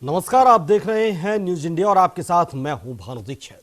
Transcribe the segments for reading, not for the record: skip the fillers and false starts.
नमस्कार, आप देख रहे हैं न्यूज इंडिया और आपके साथ मैं हूं भानु दीक्षित।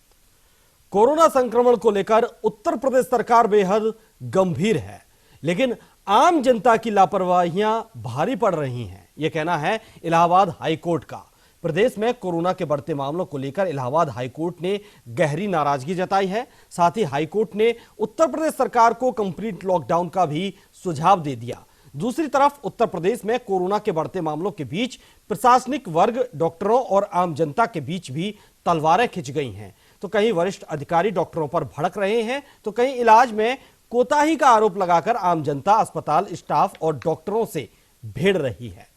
कोरोना संक्रमण को लेकर उत्तर प्रदेश सरकार बेहद गंभीर है, लेकिन आम जनता की लापरवाहियां भारी पड़ रही हैं। यह कहना है इलाहाबाद हाईकोर्ट का। प्रदेश में कोरोना के बढ़ते मामलों को लेकर इलाहाबाद हाईकोर्ट ने गहरी नाराजगी जताई है। साथ ही हाईकोर्ट ने उत्तर प्रदेश सरकार को कंप्लीट लॉकडाउन का भी सुझाव दे दिया। दूसरी तरफ उत्तर प्रदेश में कोरोना के बढ़ते मामलों के बीच प्रशासनिक वर्ग, डॉक्टरों और आम जनता के बीच भी तलवारें खिंच गई हैं। तो कहीं वरिष्ठ अधिकारी डॉक्टरों पर भड़क रहे हैं, तो कहीं इलाज में कोताही का आरोप लगाकर आम जनता, अस्पताल स्टाफ और डॉक्टरों से भिड़ रही है।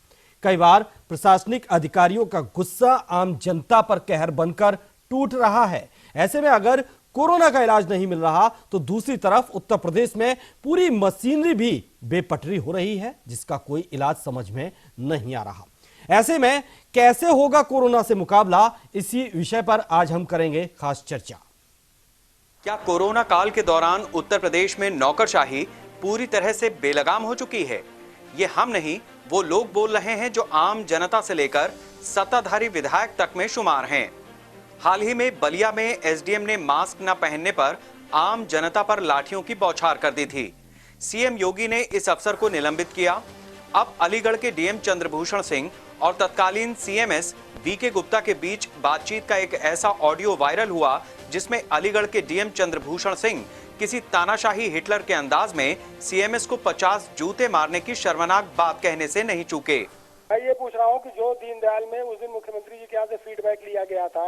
कई बार प्रशासनिक अधिकारियों का गुस्सा आम जनता पर कहर बनकर टूट रहा है। ऐसे में अगर कोरोना का इलाज नहीं मिल रहा तो दूसरी तरफ उत्तर प्रदेश में पूरी मशीनरी भी बेपटरी हो रही है, जिसका कोई इलाज समझ में नहीं आ रहा। ऐसे में कैसे होगा कोरोना से मुकाबला, इसी विषय पर आज हम करेंगे खास चर्चा। क्या कोरोना काल के दौरान उत्तर प्रदेश में नौकरशाही पूरी तरह से बेलगाम हो चुकी है? ये हम नहीं, वो लोग बोल रहे हैं जो आम जनता से लेकर सत्ताधारी विधायक तक में शुमार हैं। हाल ही में बलिया में एसडीएम ने मास्क न पहनने पर आम जनता पर लाठियों की बौछार कर दी थी। सीएम योगी ने इस अफसर को निलंबित किया। अब अलीगढ़ के डीएम चंद्रभूषण सिंह और तत्कालीन सीएमएस वीके गुप्ता के बीच बातचीत का एक ऐसा ऑडियो वायरल हुआ जिसमें अलीगढ़ के डीएम चंद्रभूषण सिंह किसी तानाशाही हिटलर के अंदाज में सीएमएस को 50 जूते मारने की शर्मनाक बात कहने से नहीं चूके। मैं ये पूछ रहा हूँ कि जो दीनदयाल में उस दिन मुख्यमंत्री जी के यहाँ से फीडबैक लिया गया था,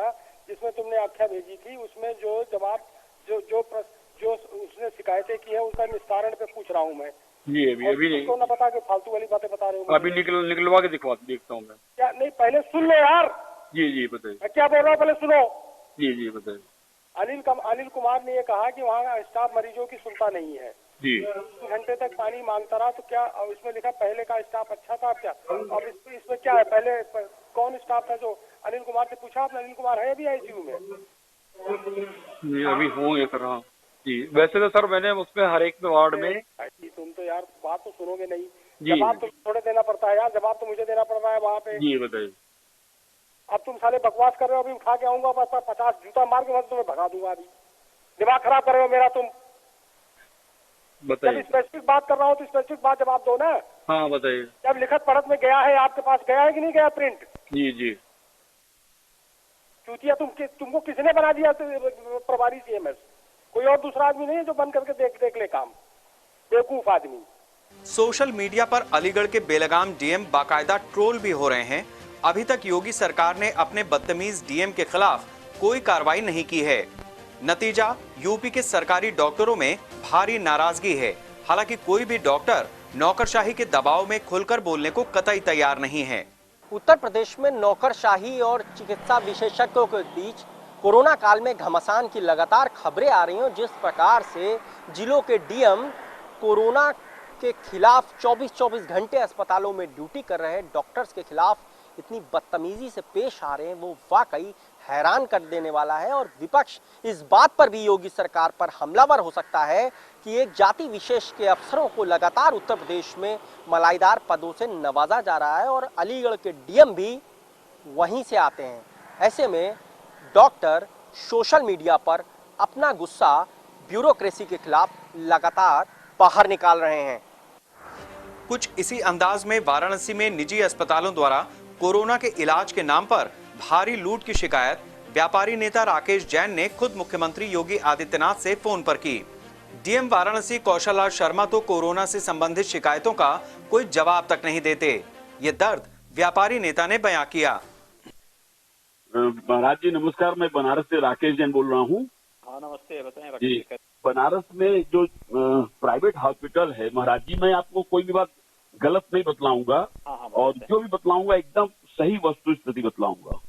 जिसमें तुमने आख्या भेजी थी, उसमें जो जवाब जो उसने शिकायतें की है उसका निस्तारण पे पूछ रहा हूँ मैं। जी अभी नहीं, तो ना बता के फालतू वाली बातें बता रहे हो। अभी निकलवा के देखता हूँ मैं। क्या नहीं, पहले सुन लो यार। जी बताइए। मैं क्या बोल रहा हूँ पहले सुनो। जी बताइए। अनिल कुमार ने ये कहा कि वहाँ स्टाफ मरीजों की सुनता नहीं है। जी 2 घंटे तक पानी मांगता रहा, तो क्या उसमें लिखा पहले का स्टाफ अच्छा था क्या? और इसमें क्या है, पहले कौन स्टाफ था? जो अनिल कुमार से पूछा आपने? अनिल कुमार है अभी आईसीयू में? जी अभी होंगे सर। हाँ जी, वैसे तो सर मैंने उसमें हर एक वार्ड में। तुम तो यार बात तो सुनोगे नहीं। जी जवाब तो थोड़े देना पड़ता है यार, जवाब तो मुझे देना पड़ रहा है वहाँ पे। जी बताइए। अब तुम साले बकवास कर रहे हो, अभी उठा के आऊंगा बस 50 जूता मार के बस तुम्हें भगा दूंगा। अभी दिमाग खराब कर रहे हो मेरा तुम। बताइए। जब स्पेसिफिक बात कर रहा हूँ तो स्पेसिफिक बात जवाब दो ना। हाँ बताइए। जब लिखत पढ़त में गया है, आपके पास गया है कि नहीं गया प्रिंट? जी चूतिया तुमको किसने बना दिया प्रभारी सीएमएस? कोई और दूसरा आदमी नहीं है जो बंद करके देख ले काम? बेवकूफ आदमी। सोशल मीडिया पर अलीगढ़ के बेलगाम डीएम बाकायदा ट्रोल भी हो रहे हैं। अभी तक योगी सरकार ने अपने बदतमीज डीएम के खिलाफ कोई कार्रवाई नहीं की है। नतीजा, यूपी के सरकारी डॉक्टरों में भारी नाराजगी है। हालांकि कोई भी डॉक्टर नौकरशाही के दबाव में खुलकर बोलने को कतई तैयार नहीं है। उत्तर प्रदेश में नौकरशाही और चिकित्सा विशेषज्ञों के बीच कोरोना काल में घमासान की लगातार खबरें आ रही हैं। जिस प्रकार से जिलों के डीएम कोरोना के खिलाफ 24-24 घंटे अस्पतालों में ड्यूटी कर रहे डॉक्टर्स के खिलाफ इतनी बदतमीजी से पेश आ रहे हैं, वो वाकई हैरान कर देने वाला है। और विपक्ष इस बात पर भी योगी सरकार पर हमलावर हो सकता है कि एक जाति विशेष के अफसरों को लगातार उत्तर प्रदेश में मलाईदार पदों से नवाजा जा रहा है और अलीगढ़ के डीएम भी वहीं से आते हैं। ऐसे में डॉक्टर सोशल मीडिया पर अपना गुस्सा ब्यूरोक्रेसी के खिलाफ लगातार बाहर निकाल रहे हैं। कुछ इसी अंदाज में वाराणसी में निजी अस्पतालों द्वारा कोरोना के इलाज के नाम पर भारी लूट की शिकायत व्यापारी नेता राकेश जैन ने खुद मुख्यमंत्री योगी आदित्यनाथ से फोन पर की। डीएम वाराणसी कौशल लाल शर्मा तो कोरोना से संबंधित शिकायतों का कोई जवाब तक नहीं देते। ये दर्द व्यापारी नेता ने बयां किया। महाराज जी नमस्कार, मैं बनारस से राकेश जैन बोल रहा हूँ। हाँ नमस्ते, बताएं जी। बनारस में जो प्राइवेट हॉस्पिटल है महाराज जी, मैं आपको कोई भी बात गलत नहीं बतलाऊंगा। और जो भी बतलाऊंगा एकदम सही वस्तु स्थिति बतलाऊंगा।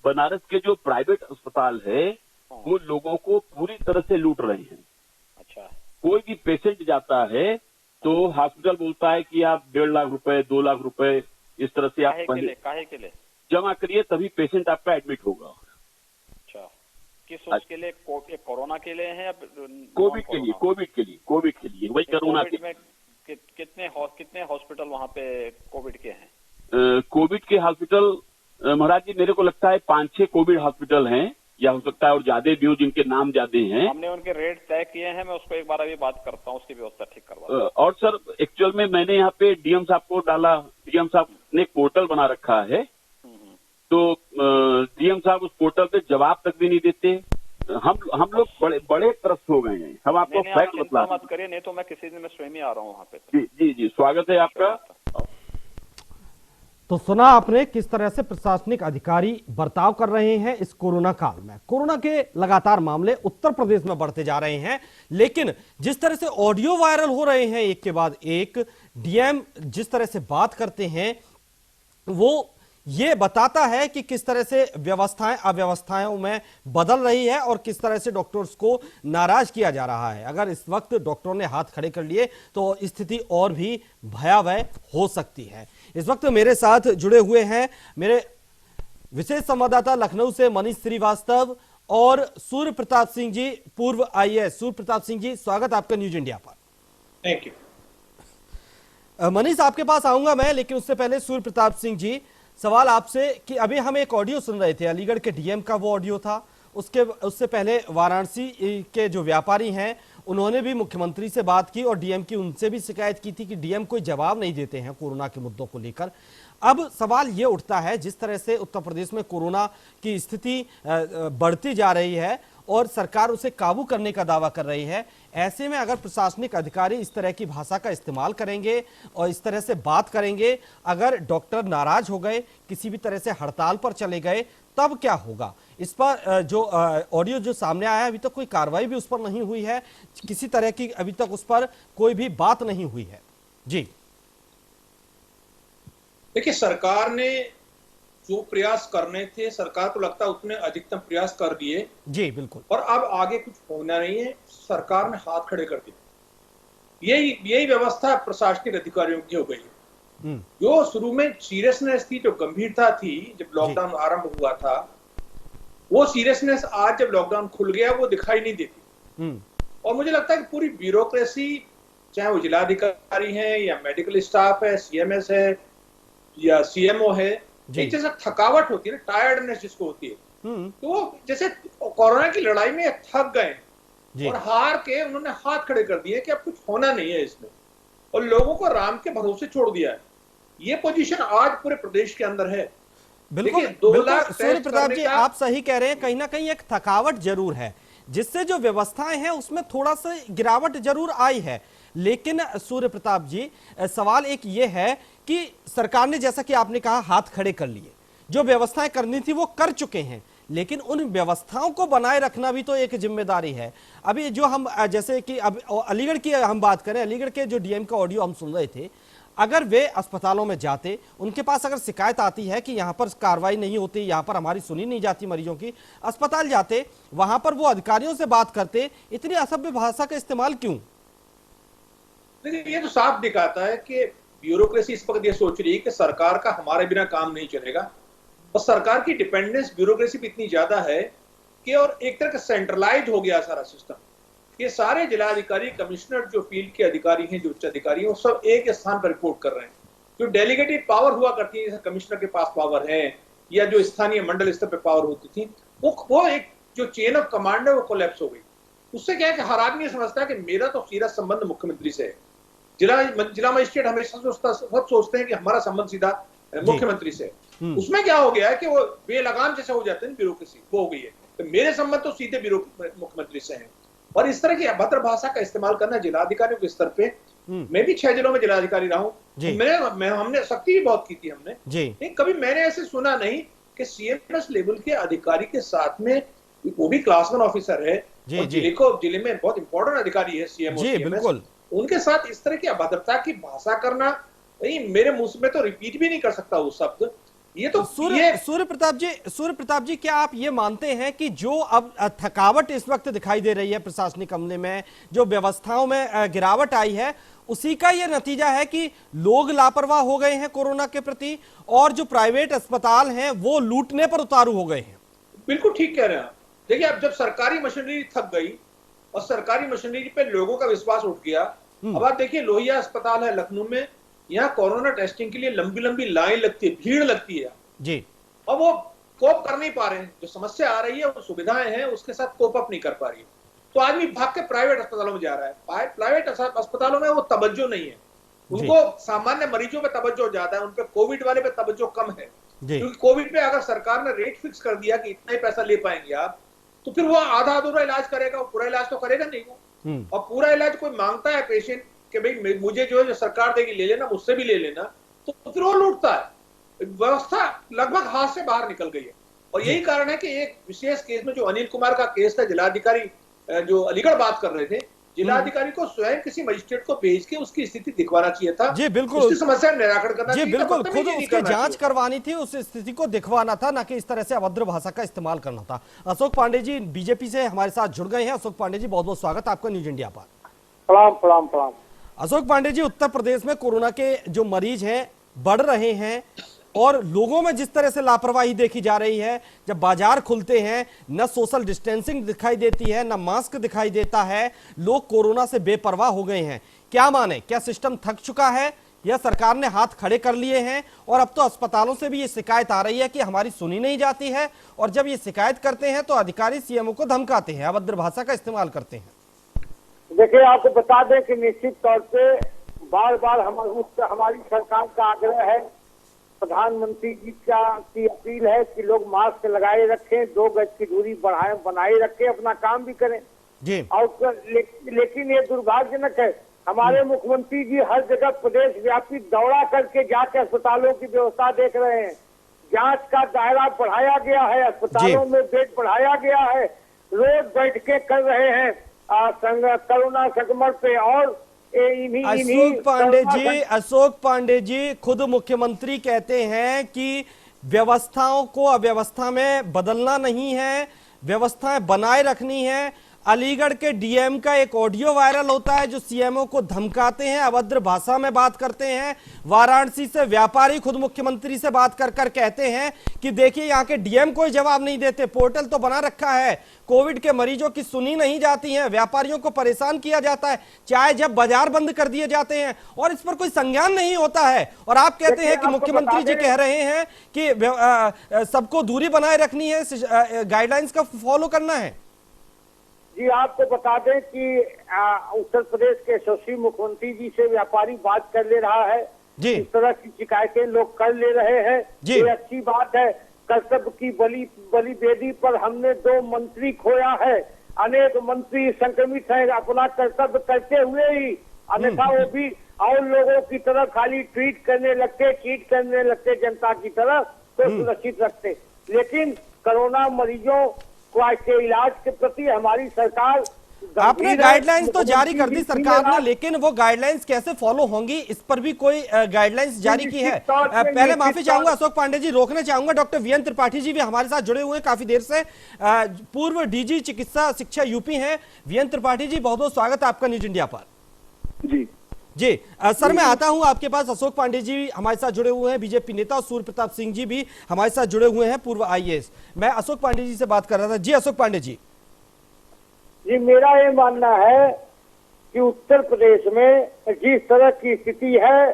बनारस के जो प्राइवेट अस्पताल है वो लोगों को पूरी तरह से लूट रहे हैं। अच्छा। कोई भी पेशेंट जाता है तो हॉस्पिटल बोलता है कि आप 1.5 लाख रुपए, 2 लाख रुपए इस तरह से आप काहे के लिए जमा करिए, तभी पेशेंट आपका एडमिट होगा। अच्छा, किस उसके लिए? कोरोना के लिए है या कोविड के लिए? कोविड के लिए वही कोरोना के। कितने हॉस्पिटल वहाँ पे कोविड के हैं? कोविड के हॉस्पिटल महाराज जी मेरे को लगता है 5-6 कोविड हॉस्पिटल हैं, या हो सकता है और ज्यादा भी हो, जिनके नाम ज्यादा हैं। हमने उनके रेट तय किए हैं, मैं उसको एक बार अभी बात करता हूँ, उसकी व्यवस्था ठीक करवा। और सर एक्चुअल में मैंने यहाँ पे डीएम साहब को डाला, डीएम साहब ने एक पोर्टल बना रखा है, तो डीएम साहब उस पोर्टल पे जवाब तक भी नहीं देते। हम लोग बड़े त्रस्त हो गए हैं। हम आपको फैक्ट बतला मत करिए, नहीं तो मैं किसी दिन में स्वयं ही आ रहा हूँ वहाँ पे। जी जी जी, स्वागत है आपका। तो सुना आपने किस तरह से प्रशासनिक अधिकारी बर्ताव कर रहे हैं इस कोरोना काल में। कोरोना के लगातार मामले उत्तर प्रदेश में बढ़ते जा रहे हैं, लेकिन जिस तरह से ऑडियो वायरल हो रहे हैं एक के बाद एक, डीएम जिस तरह से बात करते हैं वो ये बताता है कि किस तरह से व्यवस्थाएं अव्यवस्थाओं में बदल रही है और किस तरह से डॉक्टर्स को नाराज किया जा रहा है। अगर इस वक्त डॉक्टरों ने हाथ खड़े कर लिए तो स्थिति और भी भयावह हो सकती है। इस वक्त मेरे साथ जुड़े हुए हैं मेरे विशेष संवाददाता लखनऊ से मनीष श्रीवास्तव और सूर्य प्रताप सिंह जी, पूर्व आईएएस। सूर्य प्रताप सिंह जी, स्वागत आपका न्यूज इंडिया पर। Thank you. मनीष, आपके पास आऊंगा मैं, लेकिन उससे पहले सूर्य प्रताप सिंह जी, सवाल आपसे कि अभी हम एक ऑडियो सुन रहे थे, अलीगढ़ के डीएम का वो ऑडियो था, उससे पहले वाराणसी के जो व्यापारी हैं उन्होंने भी मुख्यमंत्री से बात की और डीएम की उनसे भी शिकायत की थी कि डीएम कोई जवाब नहीं देते हैं कोरोना के मुद्दों को लेकर। अब सवाल ये उठता है, जिस तरह से उत्तर प्रदेश में कोरोना की स्थिति बढ़ती जा रही है और सरकार उसे काबू करने का दावा कर रही है, ऐसे में अगर प्रशासनिक अधिकारी इस तरह की भाषा का इस्तेमाल करेंगे और इस तरह से बात करेंगे, अगर डॉक्टर नाराज हो गए, किसी भी तरह से हड़ताल पर चले गए, तब क्या होगा? इस पर जो ऑडियो जो सामने आया है, अभी तक कोई कार्रवाई भी उस पर नहीं हुई है, किसी तरह की अभी तक उस पर कोई भी बात नहीं हुई है। जी देखिए, सरकार ने जो प्रयास करने थे, सरकार को लगता है उतने अधिकतम प्रयास कर दिए। जी बिल्कुल। और अब आगे कुछ होना नहीं है, सरकार ने हाथ खड़े कर दिए। यही व्यवस्था प्रशासनिक अधिकारियों की हो गई है। जो शुरू में सीरियसनेस थी, जो गंभीरता थी जब लॉकडाउन आरंभ हुआ था, वो सीरियसनेस आज जब लॉकडाउन खुल गया वो दिखाई नहीं देती। और मुझे लगता है कि पूरी ब्यूरोक्रेसी, चाहे वो जिलाधिकारी है या मेडिकल स्टाफ है, सीएमएस है या सीएमओ है, एक जैसा थकावट होती है ना, टायर्डनेस जिसको होती है, तो जैसे कोरोना की लड़ाई में थक गए और हार के उन्होंने हाथ खड़े कर दिए कि अब कुछ होना नहीं है इसमें, और लोगों को राम के भरोसे छोड़ दिया है। ये पोजीशन आज पूरे प्रदेश के अंदर है। बिल्कुल, सूर्य प्रताप जी, आप सही कह रहे हैं। कहीं ना कहीं एक थकावट जरूर है, जिससे जो व्यवस्थाएं हैं उसमें थोड़ा सा गिरावट जरूर आई है। लेकिन सूर्य प्रताप जी, सवाल एक ये है कि सरकार ने, जैसा कि आपने कहा, हाथ खड़े कर लिए, जो व्यवस्थाएं करनी थी वो कर चुके हैं, लेकिन उन व्यवस्थाओं को बनाए रखना भी तो एक जिम्मेदारी है। अभी जो हम, जैसे कि अब अलीगढ़ की हम बात करें, अलीगढ़ के जो डीएम का ऑडियो हम सुन रहे थे, अगर वे अस्पतालों में जाते, उनके पास अगर शिकायत आती है कि यहाँ पर कार्रवाई नहीं होती, यहाँ पर हमारी सुनी नहीं जाती मरीजों की, अस्पताल जाते, वहां पर वो अधिकारियों से बात करते, इतनी असभ्य भाषा का इस्तेमाल क्यों? देखिए, ये तो साफ दिखाता है कि ब्यूरोक्रेसी इस वक्त ये सोच रही है कि सरकार का हमारे बिना काम नहीं चलेगा, और सरकार की डिपेंडेंस ब्यूरोक्रेसी पे इतनी ज्यादा है कि और एक तरह का सेंट्रलाइज हो गया सारा सिस्टम। ये सारे जिलाधिकारी, कमिश्नर, जो फील्ड के अधिकारी हैं, जो उच्च अधिकारी हैं, वो सब एक स्थान पर रिपोर्ट कर रहे हैं। जो डेलीगेटेड पावर हुआ करती है, जैसे कमिश्नर के पास पावर है या जो स्थानीय मंडल स्तर पर पावर होती थी, वो एक जो चेन ऑफ कमांड है वो कोलैप्स हो गई। उससे क्या है कि हर आदमी समझता है कि मेरा तो सीधा संबंध मुख्यमंत्री से है। जिला मजिस्ट्रेट हमेशा सब सोचते हैं कि हमारा संबंध सीधा मुख्यमंत्री से है। उसमें क्या हो गया है कि वो बेलगाम जैसे हो जाते हैं, ब्यूरोक्रेसी वो हो गई है, तो मेरे संबंध तो सीधे मुख्यमंत्री से हैं। और इस तरह की अभद्र भाषा का इस्तेमाल करना जिलाधिकारियों के स्तर पे, मैं भी 6 जिलों में जिलाधिकारी रहा हूं, तो हमने सख्ती भी बहुत की थी हमने, लेकिन कभी मैंने ऐसे सुना नहीं कि सीएमएस लेवल के अधिकारी के साथ में, वो भी क्लास 1 ऑफिसर है, जिले में बहुत इंपॉर्टेंट अधिकारी है सीएमओ, उनके साथ इस तरह की अभद्रता की भाषा करना, मेरे मुंह में तो रिपीट भी नहीं कर सकता वो शब्द। ये तो सूर्य प्रताप जी, क्या आप ये मानते हैं कि जो अब थकावट इस वक्त दिखाई दे रही है प्रशासनिक अमले में, जो व्यवस्थाओं में गिरावट आई है, उसी का ये नतीजा है कि लोग लापरवाह हो गए हैं कोरोना के प्रति, और जो प्राइवेट अस्पताल हैं वो लूटने पर उतारू हो गए हैं? बिल्कुल ठीक कह रहे हैं आप। देखिए, अब जब सरकारी मशीनरी थक गई और सरकारी मशीनरी पे लोगों का विश्वास उठ गया, अब आप देखिए, लोहिया अस्पताल है लखनऊ में, यहाँ कोरोना टेस्टिंग के लिए लंबी लंबी लाइन लगती है, भीड़ लगती है जी, और वो कोप कर नहीं पा रहे हैं। जो समस्या आ रही है, वो सुविधाएं हैं, उसके साथ कोप अप नहीं कर पा रही है, तो आदमी भाग के प्राइवेट अस्पतालों में जा रहा है। प्राइवेट अस्पतालों में वो तवज्जो नहीं है, उनको सामान्य मरीजों पे तवज्जो ज्यादा है, उनपे कोविड वाले पे तवज्जो कम है। क्योंकि कोविड पे अगर सरकार ने रेट फिक्स कर दिया कि इतना ही पैसा ले पाएंगे आप, तो फिर वो आधा अधूरा इलाज करेगा, वो पूरा इलाज तो करेगा नहीं वो। और पूरा इलाज कोई मांगता है पेशेंट कि भाई मुझे जो है जो सरकार देगी ले लेना, मुझसे भी ले लेना, तो फिर वो लूटता है। व्यवस्था लगभग हाथ से बाहर निकल गई है। और यही कारण है कि एक विशेष केस में जो अनिल कुमार का केस था, जिलाधिकारी जो अलीगढ़ बात कर रहे थे, जिलाधिकारी को स्वयं किसी मजिस्ट्रेट को भेज के उसकी स्थिति दिखवाना चाहिए था। जी बिल्कुल, उसकी समस्या निराकरण करना जी चाहिए था, बिल्कुल, बदतमीजी खुद नहीं उसकी करना जांच चाहिए। करवानी थी, उस स्थिति को दिखवाना था, ना कि इस तरह से अभद्र भाषा का इस्तेमाल करना था। अशोक पांडे जी बीजेपी से हमारे साथ जुड़ गए हैं। अशोक पांडे जी, बहुत बहुत स्वागत आपका न्यूज इंडिया पर। प्रणाम प्रणाम प्रणाम। अशोक पांडे जी, उत्तर प्रदेश में कोरोना के जो मरीज हैं बढ़ रहे हैं और लोगों में जिस तरह से लापरवाही देखी जा रही है, जब बाजार खुलते हैं न सोशल डिस्टेंसिंग दिखाई देती है, न मास्क दिखाई देता है, लोग कोरोना से बेपरवाह हो गए हैं। क्या माने, क्या सिस्टम थक चुका है या सरकार ने हाथ खड़े कर लिए हैं? और अब तो अस्पतालों से भी ये शिकायत आ रही है कि हमारी सुनी नहीं जाती है, और जब ये शिकायत करते हैं तो अधिकारी सीएमओ को धमकाते हैं, अभद्र भाषा का इस्तेमाल करते हैं। देखिए, आपको बता दें कि निश्चित तौर पे बार बार हमारी सरकार का आग्रह है, प्रधानमंत्री जी की अपील है कि लोग मास्क लगाए रखें, 2 गज की दूरी बनाए रखें, अपना काम भी करें जी। और लेकिन ये दुर्भाग्यजनक है, हमारे मुख्यमंत्री जी हर जगह प्रदेश व्यापी दौरा करके जाके अस्पतालों की व्यवस्था देख रहे हैं। जांच का दायरा बढ़ाया गया है, अस्पतालों में बेड बढ़ाया गया है, रोज बैठकें कर रहे हैं कोरोना संक्रमण पे। और अशोक पांडे जी, खुद मुख्यमंत्री कहते हैं कि व्यवस्थाओं को अव्यवस्था में बदलना नहीं है, व्यवस्थाएं बनाए रखनी है। अलीगढ़ के डीएम का एक ऑडियो वायरल होता है जो सीएमओ को धमकाते हैं, अभद्र भाषा में बात करते हैं। वाराणसी से व्यापारी खुद मुख्यमंत्री से बात कर कर कहते हैं कि देखिए यहाँ के डीएम कोई जवाब नहीं देते, पोर्टल तो बना रखा है, कोविड के मरीजों की सुनी नहीं जाती है, व्यापारियों को परेशान किया जाता है, चाहे जब बाजार बंद कर दिए जाते हैं और इस पर कोई संज्ञान नहीं होता है। और आप कहते हैं कि मुख्यमंत्री जी कह रहे हैं कि सबको दूरी बनाए रखनी है, गाइडलाइंस का फॉलो करना है। जी, आपको बता दें कि उत्तर प्रदेश के यशस्वी मुख्यमंत्री जी से व्यापारी बात कर ले रहा है जी। इस तरह की शिकायतें लोग कर ले रहे हैं जी। ये अच्छी बात है। कर्तव्य की बलि बेदी पर हमने 2 मंत्री खोया है, अनेक मंत्री संक्रमित हैं अपना कर्तव्य करते हुए ही, अन्यथा वो भी और लोगों की तरह खाली ट्वीट करने लगते जनता की तरह, तो सुरक्षित रखते। लेकिन कोरोना मरीजों के इलाज के प्रति हमारी सरकार, आपने गाइडलाइंस तो जारी कर दी सरकार ने, लेकिन वो गाइडलाइंस कैसे फॉलो होंगी, इस पर भी कोई गाइडलाइंस जारी की है? पहले माफी चाहूंगा अशोक पांडे जी, रोकने चाहूंगा, डॉक्टर वीएन त्रिपाठी जी भी हमारे साथ जुड़े हुए हैं काफी देर से, पूर्व डीजी चिकित्सा शिक्षा यूपी हैं। वीएन त्रिपाठी जी, बहुत बहुत स्वागत है आपका न्यूज इंडिया पर। जी सर, मैं आता हूं आपके पास। अशोक पांडे जी हमारे साथ जुड़े हुए हैं, बीजेपी नेता, और सूर्य प्रताप सिंह जी भी हमारे साथ जुड़े हुए हैं, पूर्व आईएएस। मैं अशोक पांडे जी से बात कर रहा था। जी अशोक पांडे जी। जी, मेरा ये मानना है कि उत्तर प्रदेश में जिस तरह की स्थिति है,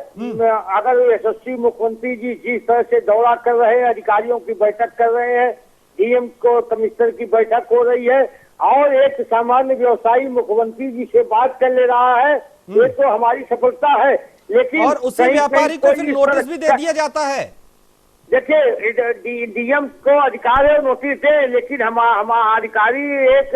अगर यशस्वी मुख्यमंत्री जी जिस तरह से दौरा कर रहे हैं, अधिकारियों की बैठक कर रहे हैं, डीएम को कमिश्नर की बैठक हो रही है, और एक सामान्य व्यवसायी मुख्यमंत्री जी से बात कर ले रहा है, ये तो हमारी सफलता है। लेकिन और उसी व्यापारी को फिर नोटिस भी दे दिया जाता है। देखिए, डीएम को अधिकार है नोटिस दे, लेकिन हमारा अधिकारी एक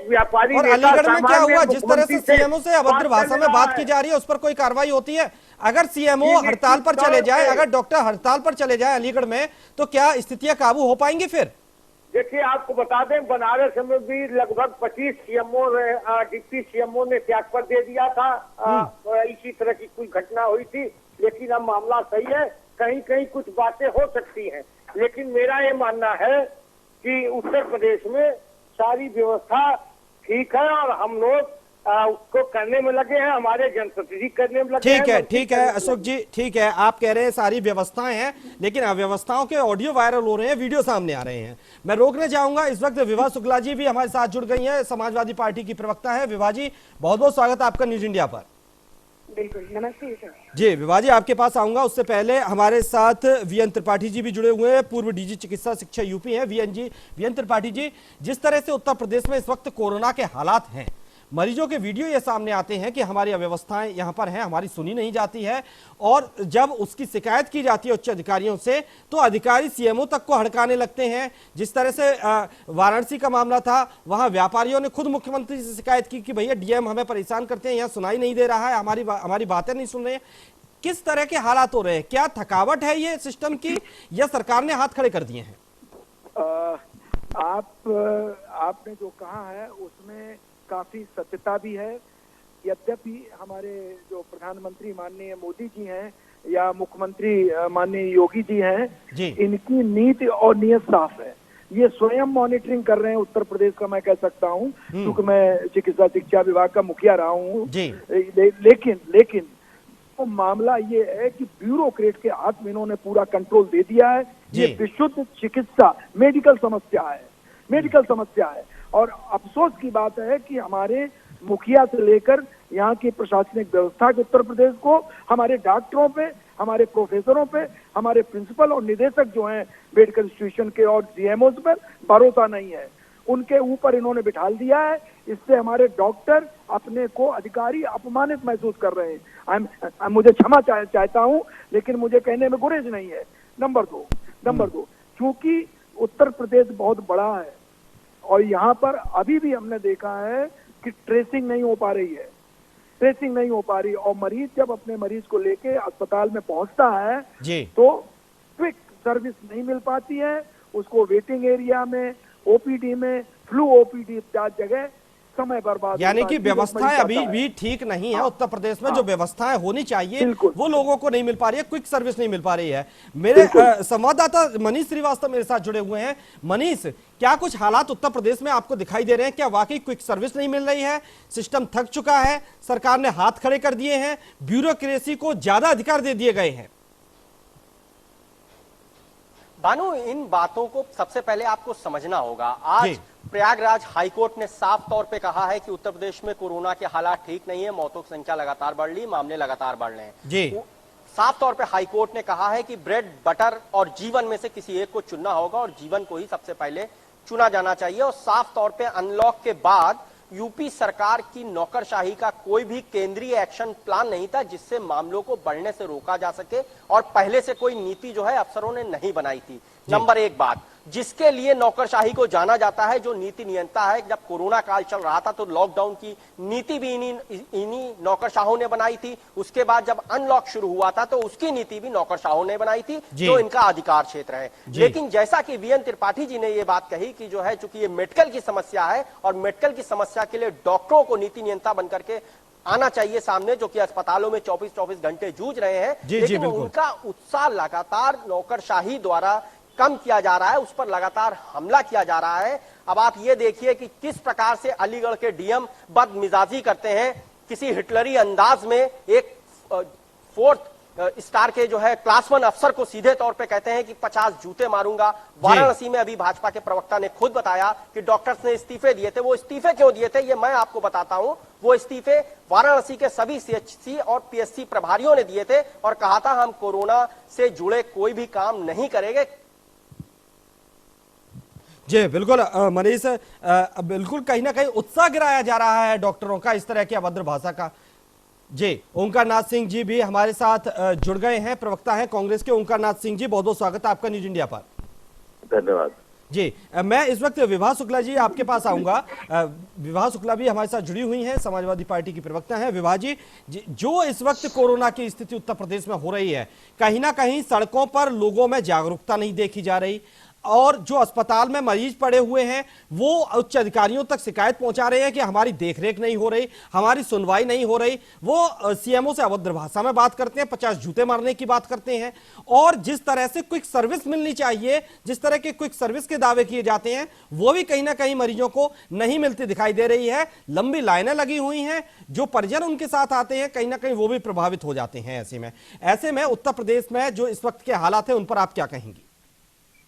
व्यापारी। और अलीगढ़ में क्या हुआ, जिस तरह से सीएमओ से अभद्र भाषा में बात की जा रही है, उस पर कोई कार्रवाई होती है? अगर सीएमओ हड़ताल पर चले जाए, अगर डॉक्टर हड़ताल पर चले जाए अलीगढ़ में, तो क्या स्थितियां काबू हो पाएंगी फिर? देखिए, आपको बता दें, बनारस में भी लगभग 25 सीएमओ डिप्टी सीएमओ ने त्यागपत्र दे दिया था, इसी तरह की कोई घटना हुई थी। लेकिन अब मामला सही है, कहीं कहीं कुछ बातें हो सकती हैं, लेकिन मेरा ये मानना है कि उत्तर प्रदेश में सारी व्यवस्था ठीक है और हम लोग उसको करने में लगे हैं, हमारे जनप्रतिनिधि करने में लगे हैं। ठीक है अशोक जी, ठीक है, आप कह रहे हैं सारी व्यवस्थाएं हैं, लेकिन अव्यवस्थाओं के ऑडियो वायरल हो रहे हैं, वीडियो सामने आ रहे हैं। मैं रोकने चाहूंगा, इस वक्त विभा शुक्ला जी भी हमारे साथ जुड़ गई हैं, समाजवादी पार्टी की प्रवक्ता है। विभा जी, बहुत बहुत स्वागत आपका न्यूज इंडिया पर। बिल्कुल, नमस्ते सर। जी विभा जी, आपके पास आऊंगा, उससे पहले हमारे साथ वीएन त्रिपाठी जी भी जुड़े हुए हैं, पूर्व डीजी चिकित्सा शिक्षा यूपी हैं। वीएन त्रिपाठी जी, जिस तरह से उत्तर प्रदेश में इस वक्त कोरोना के हालात हैं, मरीजों के वीडियो ये सामने आते हैं कि हमारी अव्यवस्थाएं यहाँ पर हैं, हमारी सुनी नहीं जाती है, और जब उसकी शिकायत की जाती है उच्च अधिकारियों से तो अधिकारी सीएमओ तक को हड़काने लगते हैं। जिस तरह से वाराणसी का मामला था, वहां व्यापारियों ने खुद मुख्यमंत्री से शिकायत की कि भैया डीएम हमें परेशान करते हैं, यहाँ सुनाई नहीं दे रहा है, हमारी बातें नहीं सुन रहे हैं। किस तरह के हालात हो रहे हैं? क्या थकावट है ये सिस्टम की, या सरकार ने हाथ खड़े कर दिए हैं? आपने जो कहा है उसमें काफी सत्यता भी है। यद्यपि हमारे जो प्रधानमंत्री माननीय मोदी जी हैं या मुख्यमंत्री माननीय योगी जी हैं, इनकी नीति और नियत साफ है। ये स्वयं मॉनिटरिंग कर रहे हैं उत्तर प्रदेश का, मैं कह सकता हूँ, क्योंकि मैं चिकित्सा शिक्षा विभाग का मुखिया रहा हूँ। लेकिन तो मामला ये है कि ब्यूरोक्रेट के हाथ में इन्होंने पूरा कंट्रोल दे दिया है। ये विशुद्ध चिकित्सा मेडिकल समस्या है। और अफसोस की बात है कि हमारे मुखिया से लेकर यहाँ की प्रशासनिक व्यवस्था के उत्तर प्रदेश को, हमारे डॉक्टरों पे, हमारे प्रोफेसरों पे, हमारे प्रिंसिपल और निदेशक जो हैं मेडिकल इंस्टीट्यूशन के और सीएमओ पर भरोसा नहीं है। उनके ऊपर इन्होंने बिठा दिया है। इससे हमारे डॉक्टर अपने को अधिकारी अपमानित महसूस कर रहे हैं। मुझे क्षमा चाहता हूं, लेकिन मुझे कहने में गुरेज नहीं है। नंबर दो, चूंकि उत्तर प्रदेश बहुत बड़ा है और यहाँ पर अभी भी हमने देखा है कि ट्रेसिंग नहीं हो पा रही और मरीज जब अपने मरीज को लेके अस्पताल में पहुंचता है तो क्विक सर्विस नहीं मिल पाती है उसको। वेटिंग एरिया में, ओपीडी में, फ्लू ओपीडी इत्यादि जगह समय बर्बाद, यानी कि व्यवस्थाएं अभी भी ठीक नहीं है उत्तर प्रदेश में। जो व्यवस्थाएं होनी चाहिए वो लोगों को नहीं मिल पा रही है, क्विक सर्विस नहीं मिल पा रही है। मेरे संवाददाता मनीष श्रीवास्तव मेरे साथ जुड़े हुए हैं। मनीष, क्या कुछ हालात उत्तर प्रदेश में आपको दिखाई दे रहे हैं? क्या वाकई क्विक सर्विस नहीं मिल रही है? सिस्टम थक चुका है? सरकार ने हाथ खड़े कर दिए हैं? ब्यूरोक्रेसी को ज्यादा अधिकार दे दिए गए हैं? बानू, इन बातों को सबसे पहले आपको समझना होगा। आज प्रयागराज हाईकोर्ट ने साफ तौर पे कहा है कि उत्तर प्रदेश में कोरोना के हालात ठीक नहीं है, मौतों की संख्या लगातार बढ़ रही, मामले लगातार बढ़ रहे हैं। साफ तौर पे हाईकोर्ट ने कहा है कि ब्रेड, बटर और जीवन में से किसी एक को चुनना होगा और जीवन को ही सबसे पहले चुना जाना चाहिए। और साफ तौर पे अनलॉक के बाद यूपी सरकार की नौकरशाही का कोई भी केंद्रीय एक्शन प्लान नहीं था जिससे मामलों को बढ़ने से रोका जा सके, और पहले से कोई नीति जो है अफसरों ने नहीं बनाई थी। नंबर एक बात, जिसके लिए नौकरशाही को जाना जाता है, जो नीति नियंता है, जब कोरोना काल चल रहा था तो लॉकडाउन की नीति भी इन्हीं नौकरशाहों ने बनाई थी। उसके बाद जब अनलॉक शुरू हुआ था तो उसकी नीति भी नौकरशाहों ने बनाई थी, जो इनका अधिकार क्षेत्र है। लेकिन जैसा कि वीएन त्रिपाठी जी ने ये बात कही कि जो है चूंकि ये मेडिकल की समस्या है और मेडिकल की समस्या के लिए डॉक्टरों को नीति नियंता बनकर के आना चाहिए सामने, जो कि अस्पतालों में 24-24 घंटे जूझ रहे हैं, लेकिन उनका उत्साह लगातार नौकरशाही द्वारा कम किया जा रहा है, उस पर लगातार हमला किया जा रहा है। अब आप ये देखिए कि किस प्रकार से अलीगढ़ के डीएम बदमिजाजी करते हैं, किसी हिटलरी अंदाज में एक 4th स्टार के जो है क्लास 1 अफसर को सीधे तौर पे कहते हैं कि 50 जूते मारूंगा। वाराणसी में अभी भाजपा के प्रवक्ता ने खुद बताया कि डॉक्टर्स ने इस्तीफे दिए थे। वो इस्तीफे क्यों दिए थे ये मैं आपको बताता हूं। वो इस्तीफे वाराणसी के सभी सीएचसी और पीएससी प्रभारियों ने दिए थे और कहा था हम कोरोना से जुड़े कोई भी काम नहीं करेंगे। जी बिल्कुल मनीष, बिल्कुल कहीं ना कहीं उत्साह गिराया जा रहा है डॉक्टरों का इस तरह की अभद्र भाषा का। जी, ओंकार नाथ सिंह जी भी हमारे साथ जुड़ गए हैं, प्रवक्ता हैं कांग्रेस के। ओंकार नाथ सिंह जी, बहुत बहुत स्वागत है आपका न्यूज इंडिया पर। धन्यवाद जी। मैं इस वक्त विभा शुक्ला जी आपके पास आऊंगा। विभा शुक्ला भी हमारे साथ जुड़ी हुई हैं, समाजवादी पार्टी की प्रवक्ता हैं। विभा जी, जो इस वक्त कोरोना की स्थिति उत्तर प्रदेश में हो रही है, कहीं ना कहीं सड़कों पर लोगों में जागरूकता नहीं देखी जा रही, और जो अस्पताल में मरीज पड़े हुए हैं वो उच्च अधिकारियों तक शिकायत पहुंचा रहे हैं कि हमारी देखरेख नहीं हो रही, हमारी सुनवाई नहीं हो रही। वो सीएमओ से अभद्र भाषा में बात करते हैं, 50 जूते मारने की बात करते हैं, और जिस तरह से क्विक सर्विस मिलनी चाहिए, जिस तरह के क्विक सर्विस के दावे किए जाते हैं, वो भी कहीं ना कहीं मरीजों को नहीं मिलती दिखाई दे रही है। लंबी लाइनें लगी हुई हैं, जो परिजन उनके साथ आते हैं कहीं ना कहीं वो भी प्रभावित हो जाते हैं। ऐसे में उत्तर प्रदेश में जो इस वक्त के हालात है उन पर आप क्या कहेंगी?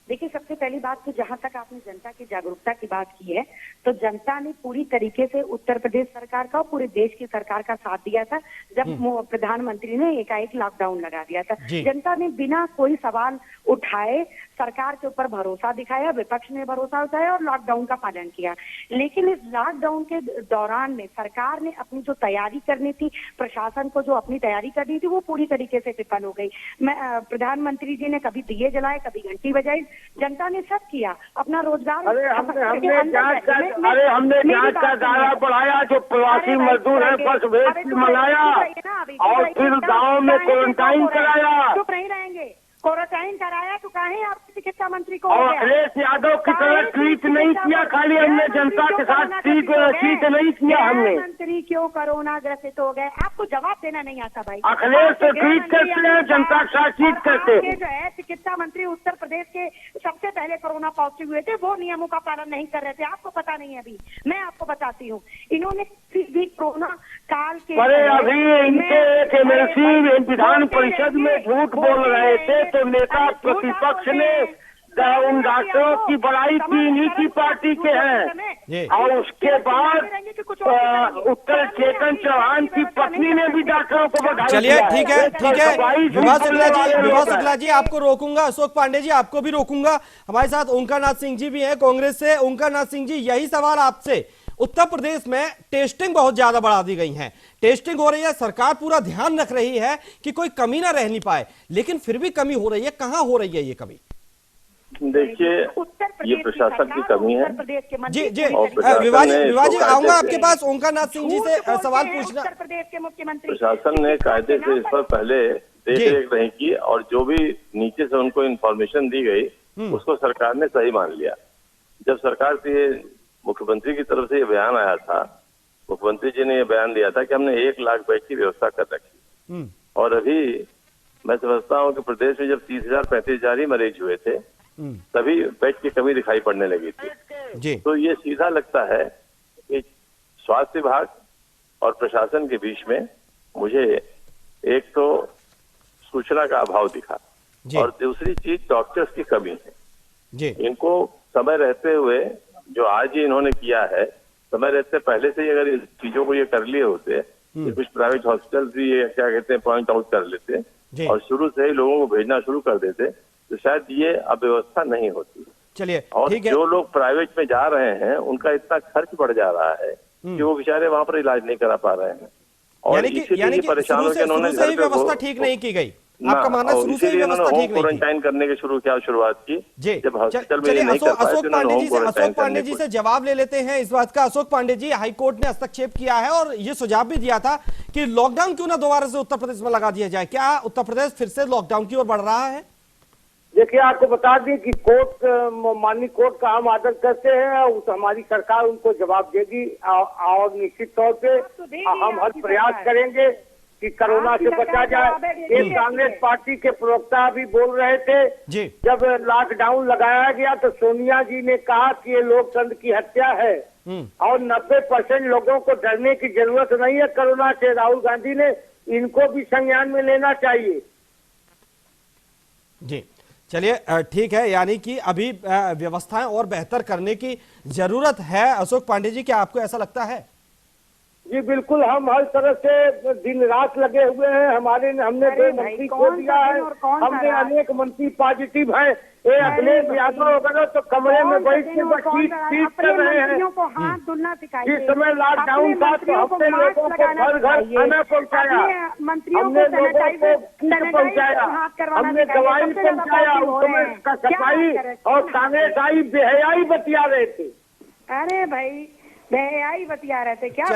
देखिए, सबसे पहली बात तो जहां तक आपने जनता की जागरूकता की बात की है, तो जनता ने पूरी तरीके से उत्तर प्रदेश सरकार का और पूरे देश की सरकार का साथ दिया था जब प्रधानमंत्री ने एकाएक लॉकडाउन लगा दिया था। जनता ने बिना कोई सवाल उठाए सरकार के ऊपर भरोसा दिखाया, विपक्ष ने भरोसा उठाया और लॉकडाउन का पालन किया। लेकिन इस लॉकडाउन के दौरान में सरकार ने अपनी जो तैयारी करनी थी, प्रशासन को जो अपनी तैयारी करनी थी, वो पूरी तरीके से विफल हो गई। प्रधानमंत्री जी ने कभी दिए जलाए, कभी घंटी बजाई, जनता ने सब किया अपना रोजगार। हमने जांच का दायरा बढ़ाया, जो प्रवासी मजदूर है बस वेट मंगाया और फिर गाँव में क्वारंटाइन कराया। चुप नहीं रहेंगे, क्वारंटाइन कराया तो कहें आप चिकित्सा मंत्री को। और अखिलेश यादव की तरह ट्वीट नहीं किया, खाली हमने जनता के साथ ट्वीट नहीं किया। हमने मंत्री क्यों कोरोना ग्रसित हो गए, आपको जवाब देना नहीं आता भाई। अखिलेश तो ट्वीट करते हैं, जनता के साथ ट्वीट करते हैं। जो है चिकित्सा मंत्री उत्तर प्रदेश के सबसे पहले कोरोना पॉजिटिव हुए थे, वो नियमों का पालन नहीं कर रहे थे। आपको पता नहीं है, अभी मैं आपको बताती हूँ। इन्होंने भी कोरोना काल के अभी इनके एक एमएलसी विधान परिषद में झूठ बोल रहे थे तो नेता प्रतिपक्ष ने उन डॉक्टरों की बड़ाई की, इन्हीं की पार्टी के हैं। और उसके बाद उत्तर चेतन चौहान की पत्नी ने भी डॉक्टरों को बधाई। चलिए ठीक है विभा शुक्ला जी आपको रोकूंगा, अशोक पांडे जी आपको भी रोकूंगा। हमारे साथ ओंकार नाथ सिंह जी भी हैं कांग्रेस से। ओंकार नाथ सिंह जी, यही सवाल आपसे। उत्तर प्रदेश में टेस्टिंग बहुत ज्यादा बढ़ा दी गई है, टेस्टिंग हो रही है, सरकार पूरा ध्यान रख रही है कि कोई कमी ना रह नहीं पाए, लेकिन फिर भी कमी हो रही है। कहां हो रही है ये कमी? देखिए, ये प्रशासन की कमी है। जी जी विभा जी आऊंगा आपके पास। ओंकार नाथ सिंह जी से सवाल पूछना। उत्तर प्रदेश के मुख्यमंत्री प्रशासन ने कायदे से इस पर पहले देख रेख नहीं की और जो भी नीचे से उनको इन्फॉर्मेशन दी गई उसको सरकार ने सही मान लिया। जब सरकार से मुख्यमंत्री की तरफ से ये बयान आया था, मुख्यमंत्री जी ने ये बयान दिया था कि हमने 1 लाख बेड की व्यवस्था कर रखी और अभी मैं समझता हूँ कि प्रदेश में जब 30,000 35,000 ही मरीज हुए थे तभी बेड की कमी दिखाई पड़ने लगी थी। तो ये सीधा लगता है कि स्वास्थ्य विभाग और प्रशासन के बीच में मुझे एक तो सूचना का अभाव दिखा और दूसरी चीज डॉक्टर्स की कमी है। इनको समय रहते हुए, जो आज ही इन्होंने किया है, समय रहते पहले से ही अगर इस चीजों को ये कर लिए होते तो कुछ प्राइवेट हॉस्पिटल भी ये क्या कहते हैं पॉइंट आउट कर लेते और शुरू से ही लोगों को भेजना शुरू कर देते तो शायद ये अव्यवस्था नहीं होती। चलिए, और जो लोग प्राइवेट में जा रहे हैं उनका इतना खर्च बढ़ जा रहा है कि वो बेचारे वहां पर इलाज नहीं करा पा रहे हैं और इसीलिए परेशान होकर उन्होंने घर पे व्यवस्था ठीक नहीं की गई। आपका मानना शुरू से ही व्यवस्था ठीक नहीं थी। क्वारंटाइन करने की शुरुआत की जब हॉस्पिटल में नहीं कर पाए। अशोक पांडे जी से जवाब ले लेते हैं इस बात का। अशोक पांडे जी, हाईकोर्ट ने हस्तक्षेप किया है और ये सुझाव भी दिया था कि लॉकडाउन क्यों ना दोबारा से उत्तर प्रदेश में लगा दिया जाए। क्या उत्तर प्रदेश फिर से लॉकडाउन की ओर बढ़ रहा है? देखिए, आपको बता दें कि कोर्ट, माननीय कोर्ट का हम आदर करते हैं, हमारी सरकार उनको जवाब देगी और निश्चित तौर पे हम हर प्रयास करेंगे कि कोरोना से बचा जाए। एक कांग्रेस पार्टी के प्रवक्ता भी बोल रहे थे जब लॉकडाउन लगाया गया तो सोनिया जी ने कहा कि ये लोकतंत्र की हत्या है और 90% लोगों को डरने की जरूरत नहीं है कोरोना से। राहुल गांधी ने इनको भी संज्ञान में लेना चाहिए। जी चलिए ठीक है, यानी कि अभी व्यवस्थाएं और बेहतर करने की जरूरत है। अशोक पांडे जी, क्या आपको ऐसा लगता है? जी बिल्कुल, हम हर तरह से दिन रात लगे हुए हैं। हमने 2 मंत्री खो दिया है, हमने अनेक मंत्री पॉजिटिव हैं। ये अखिलेश यादव वगैरह तो कमरे में बैठ के बस ट्वीट कर रहे हैं। जिस समय लॉकडाउन था तो हमने लोगों को घर घर खाना पहुँचाया, हमने लोगों को किट पहुँचाया, हमने दवाई पहुँचाया, उस समय का सफाई। और कांग्रेस आई बेहयाई बतिया रहे थे। अरे भाई बेहयाई बतिया रहे थे क्या?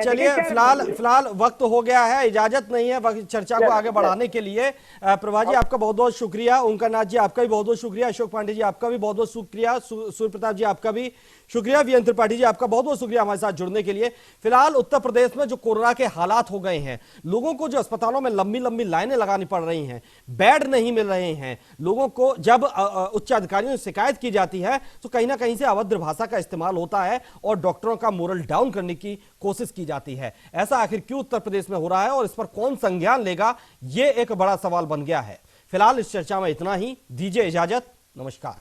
चलिए फिलहाल वक्त हो गया है, इजाजत नहीं है वक्त चर्चा को आगे बढ़ाने के लिए। प्रभा जी आपका बहुत बहुत शुक्रिया, ओंकार नाथ जी आपका भी बहुत बहुत शुक्रिया, अशोक पांडे जी आपका भी बहुत बहुत शुक्रिया, सूर्य प्रताप जी आपका भी शुक्रिया, वीएन त्रिपाठी जी आपका बहुत बहुत शुक्रिया हमारे साथ जुड़ने के लिए। फिलहाल उत्तर प्रदेश में जो कोरोना के हालात हो गए हैं, लोगों को जो अस्पतालों में लंबी लंबी लाइनें लगानी पड़ रही हैं, बेड नहीं मिल रहे हैं, लोगों को जब उच्च अधिकारियों से शिकायत की जाती है तो कहीं ना कहीं से अभद्र भाषा का इस्तेमाल होता है और डॉक्टरों का मोरल डाउन करने की कोशिश की जाती है। ऐसा आखिर क्यों उत्तर प्रदेश में हो रहा है और इस पर कौन संज्ञान लेगा, यह एक बड़ा सवाल बन गया है। फिलहाल इस चर्चा में इतना ही, दीजिए इजाजत, नमस्कार।